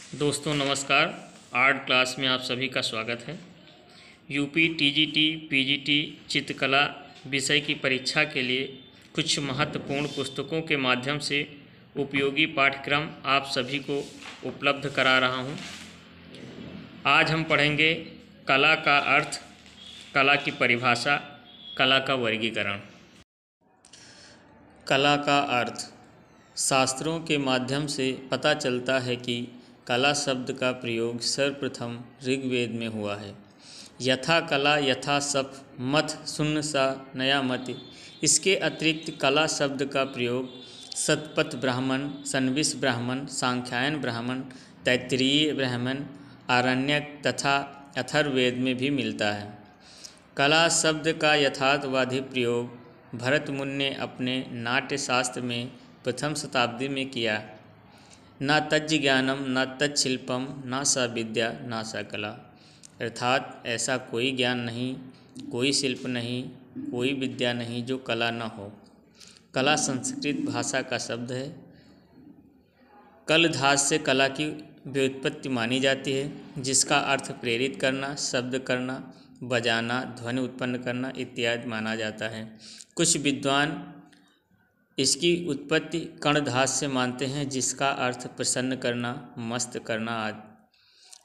दोस्तों नमस्कार। Art class में आप सभी का स्वागत है। यूपी टीजीटी पीजीटी चित्रकला विषय की परीक्षा के लिए कुछ महत्वपूर्ण पुस्तकों के माध्यम से उपयोगी पाठ्यक्रम आप सभी को उपलब्ध करा रहा हूं। आज हम पढ़ेंगे कला का अर्थ, कला की परिभाषा, कला का वर्गीकरण। कला का अर्थ। शास्त्रों के माध्यम से पता चलता है कि कला शब्द का प्रयोग सर्वप्रथम ऋग्वेद में हुआ है। यथा कला यथा सप मथ शून्य सा नया मति। इसके अतिरिक्त कला शब्द का प्रयोग शतपथ ब्राह्मण, सन्विस ब्राह्मण, सांख्यायन ब्राह्मण, तैत्तिरीय ब्राह्मण, आरण्यक तथा अथर्ववेद में भी मिलता है। कला शब्द का यथार्थवादी प्रयोग भरत मुनि ने अपने नाट्यशास्त्र में प्रथम शताब्दी में किया। न तज्ज ज्ञानम न तत्शिल्पम न सा विद्या न सा कला, अर्थात ऐसा कोई ज्ञान नहीं, कोई शिल्प नहीं, कोई विद्या नहीं जो कला न हो। कला संस्कृत भाषा का शब्द है। कल धातु से कला की व्युत्पत्ति मानी जाती है, जिसका अर्थ प्रेरित करना, शब्द करना, बजाना, ध्वनि उत्पन्न करना इत्यादि माना जाता है। कुछ विद्वान इसकी उत्पत्ति कण धातु से मानते हैं, जिसका अर्थ प्रसन्न करना, मस्त करना आदि।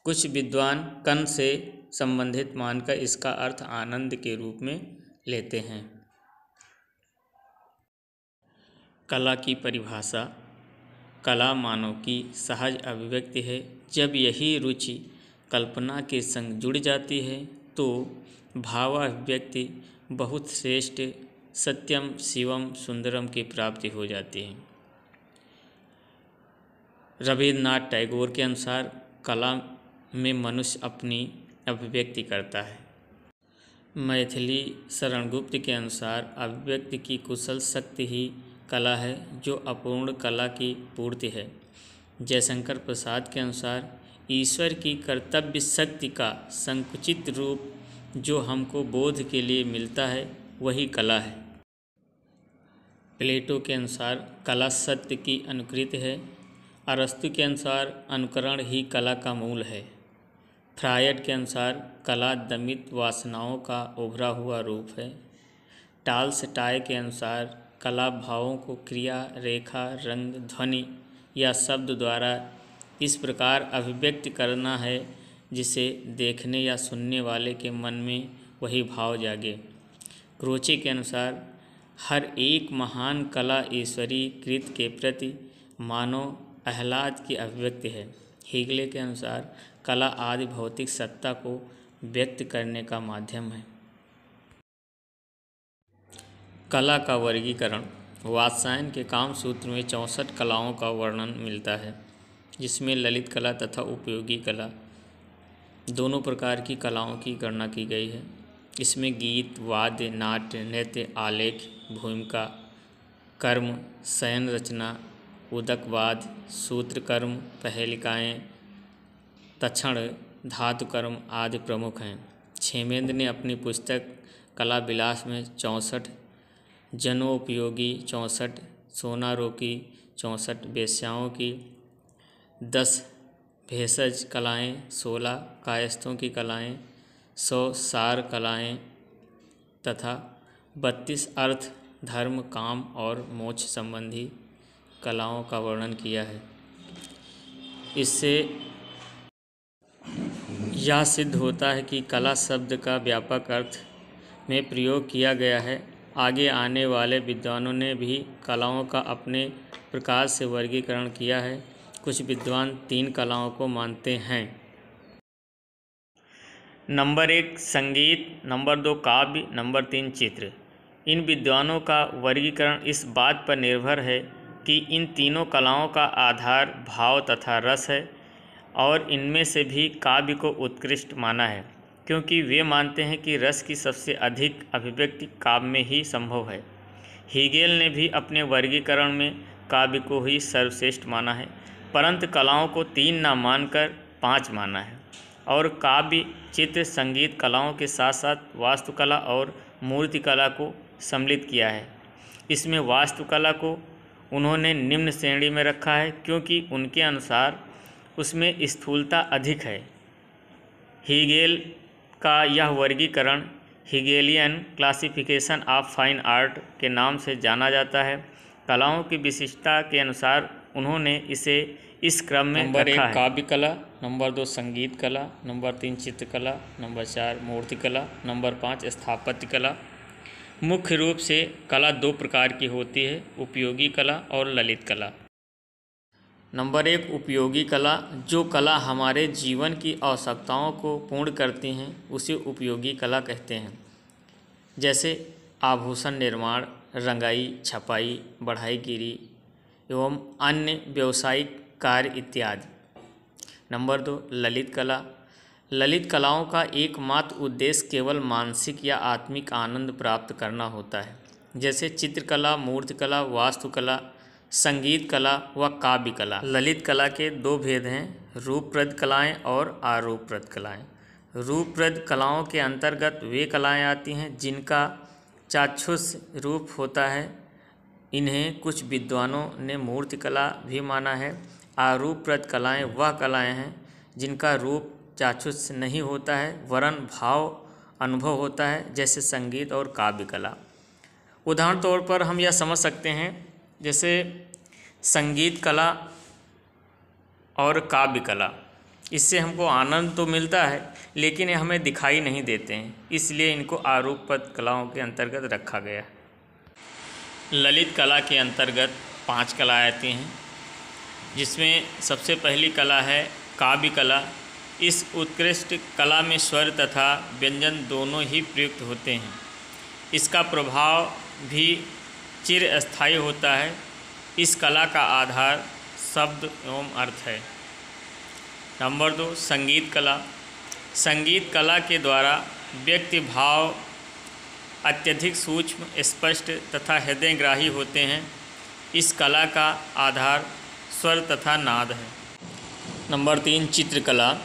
कुछ विद्वान कण से संबंधित मानकर इसका अर्थ आनंद के रूप में लेते हैं। कला की परिभाषा। कला मानव की सहज अभिव्यक्ति है। जब यही रुचि कल्पना के संग जुड़ जाती है तो भावाभिव्यक्ति बहुत श्रेष्ठ सत्यम शिवम सुंदरम की प्राप्ति हो जाती है। रवींद्रनाथ टैगोर के अनुसार कला में मनुष्य अपनी अभिव्यक्ति करता है। मैथिली शरण गुप्त के अनुसार अभिव्यक्ति की कुशल शक्ति ही कला है, जो अपूर्ण कला की पूर्ति है। जयशंकर प्रसाद के अनुसार ईश्वर की कर्तव्य शक्ति का संकुचित रूप जो हमको बोध के लिए मिलता है वही कला है। प्लेटो के अनुसार कला सत्य की अनुकृति है। अरस्तु के अनुसार अनुकरण ही कला का मूल है। फ्रायड के अनुसार कला दमित वासनाओं का उभरा हुआ रूप है। टॉलस्टॉय के अनुसार कला भावों को क्रिया, रेखा, रंग, ध्वनि या शब्द द्वारा इस प्रकार अभिव्यक्त करना है जिसे देखने या सुनने वाले के मन में वही भाव जागे। क्रोचे के अनुसार हर एक महान कला ईश्वरीय कृत के प्रति मानव आह्लाद की अभिव्यक्ति है। हेगले के अनुसार कला आदि भौतिक सत्ता को व्यक्त करने का माध्यम है। कला का वर्गीकरण। वात्स्यायन के कामसूत्र में 64 कलाओं का वर्णन मिलता है, जिसमें ललित कला तथा उपयोगी कला दोनों प्रकार की कलाओं की गणना की गई है। इसमें गीत, वाद्य, नाट्य, नृत्य, आलेख, भूमिका, कर्म, शयन रचना, उदकवाद, सूत्रकर्म, पहेलिकाएँ, तक्षण, धातुकर्म आदि प्रमुख हैं। क्षेमेंद्र ने अपनी पुस्तक कला विलास में 64, जनोपयोगी 64, सोनारों 64, वेश्याओं की 10, भेषज कलाएँ 16, कायस्थों की कलाएँ 100, सार कलाएँ तथा 32 अर्थ, धर्म, काम और मोक्ष संबंधी कलाओं का वर्णन किया है। इससे यह सिद्ध होता है कि कला शब्द का व्यापक अर्थ में प्रयोग किया गया है। आगे आने वाले विद्वानों ने भी कलाओं का अपने प्रकार से वर्गीकरण किया है। कुछ विद्वान 3 कलाओं को मानते हैं। नंबर 1 संगीत, नंबर 2 काव्य, नंबर 3 चित्र। इन विद्वानों का वर्गीकरण इस बात पर निर्भर है कि इन तीनों कलाओं का आधार भाव तथा रस है, और इनमें से भी काव्य को उत्कृष्ट माना है, क्योंकि वे मानते हैं कि रस की सबसे अधिक अभिव्यक्ति काव्य में ही संभव है। हीगेल ने भी अपने वर्गीकरण में काव्य को ही सर्वश्रेष्ठ माना है, परंतु कलाओं को 3 न मानकर 5 माना है, और काव्य, चित्र, संगीत कलाओं के साथ साथ वास्तुकला और मूर्तिकला को सम्मिलित किया है। इसमें वास्तुकला को उन्होंने निम्न श्रेणी में रखा है, क्योंकि उनके अनुसार उसमें स्थूलता अधिक है। हीगेल का यह वर्गीकरण हीगेलियन क्लासिफिकेशन ऑफ फाइन आर्ट के नाम से जाना जाता है। कलाओं की विशिष्टता के अनुसार उन्होंने इसे इस क्रम में नंबर रखा 1 है। काव्य कला, नंबर 2 संगीत कला, नंबर 3 चित्रकला, नंबर 4 मूर्ति कला, नंबर 5 स्थापत्य कला। मुख्य रूप से कला दो प्रकार की होती है, उपयोगी कला और ललित कला। नंबर 1 उपयोगी कला। जो कला हमारे जीवन की आवश्यकताओं को पूर्ण करती हैं उसे उपयोगी कला कहते हैं, जैसे आभूषण निर्माण, रंगाई, छपाई, बढ़ाईगिरी एवं अन्य व्यावसायिक कार्य इत्यादि। नंबर 2 ललित कला। ललित कलाओं का एकमात्र उद्देश्य केवल मानसिक या आत्मिक आनंद प्राप्त करना होता है, जैसे चित्रकला, मूर्तिकला, वास्तुकला, संगीत कला व काव्य कला। ललित कला के दो भेद हैं, रूपप्रद कलाएं और आरूपप्रद कलाएं। रूपप्रद कलाओं के अंतर्गत वे कलाएं आती हैं जिनका चाक्षुष रूप होता है। इन्हें कुछ विद्वानों ने मूर्तिकला भी माना है। आरूपप्रद कलाएं वह कलाएं हैं जिनका रूप चाक्षुष नहीं होता है वरन भाव अनुभव होता है, जैसे संगीत और काव्य कला। उदाहरण तौर पर हम यह समझ सकते हैं, जैसे संगीत कला और काव्य कला, इससे हमको आनंद तो मिलता है लेकिन ये हमें दिखाई नहीं देते हैं, इसलिए इनको आरूपप्रद कलाओं के अंतर्गत रखा गया है। ललित कला के अंतर्गत 5 कलाएँ आती हैं, जिसमें सबसे पहली कला है काव्य कला। इस उत्कृष्ट कला में स्वर तथा व्यंजन दोनों ही प्रयुक्त होते हैं। इसका प्रभाव भी चिरस्थायी होता है। इस कला का आधार शब्द एवं अर्थ है। नंबर 2 संगीत कला। संगीत कला के द्वारा व्यक्ति भाव अत्यधिक सूक्ष्म, स्पष्ट तथा हृदयग्राही होते हैं। इस कला का आधार स्वर तथा नाद है। नंबर 3 चित्रकला।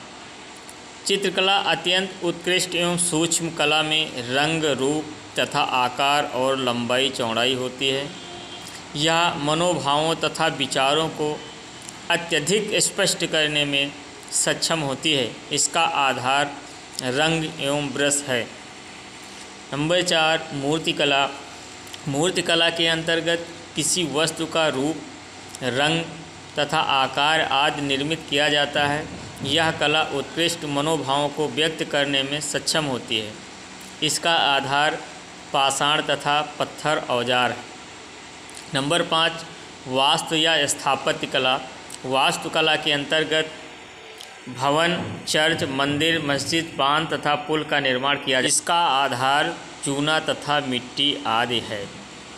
चित्रकला अत्यंत उत्कृष्ट एवं सूक्ष्म कला में रंग, रूप तथा आकार और लंबाई चौड़ाई होती है। यह मनोभावों तथा विचारों को अत्यधिक स्पष्ट करने में सक्षम होती है। इसका आधार रंग एवं ब्रश है। नंबर 4 मूर्तिकला। मूर्तिकला के अंतर्गत किसी वस्तु का रूप, रंग तथा आकार आदि निर्मित किया जाता है। यह कला उत्कृष्ट मनोभावों को व्यक्त करने में सक्षम होती है। इसका आधार पाषाण तथा पत्थर औजार है। नंबर 5 वास्तु या स्थापत्य कला। वास्तुकला के अंतर्गत भवन, चर्च, मंदिर, मस्जिद, बांध तथा पुल का निर्माण किया जाता है। इसका आधार चूना तथा मिट्टी आदि है।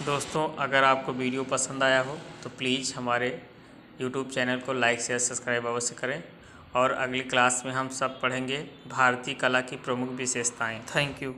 दोस्तों, अगर आपको वीडियो पसंद आया हो तो प्लीज़ हमारे YouTube चैनल को लाइक, शेयर, सब्सक्राइब अवश्य करें। और अगली क्लास में हम सब पढ़ेंगे भारतीय कला की प्रमुख विशेषताएं। Thank you.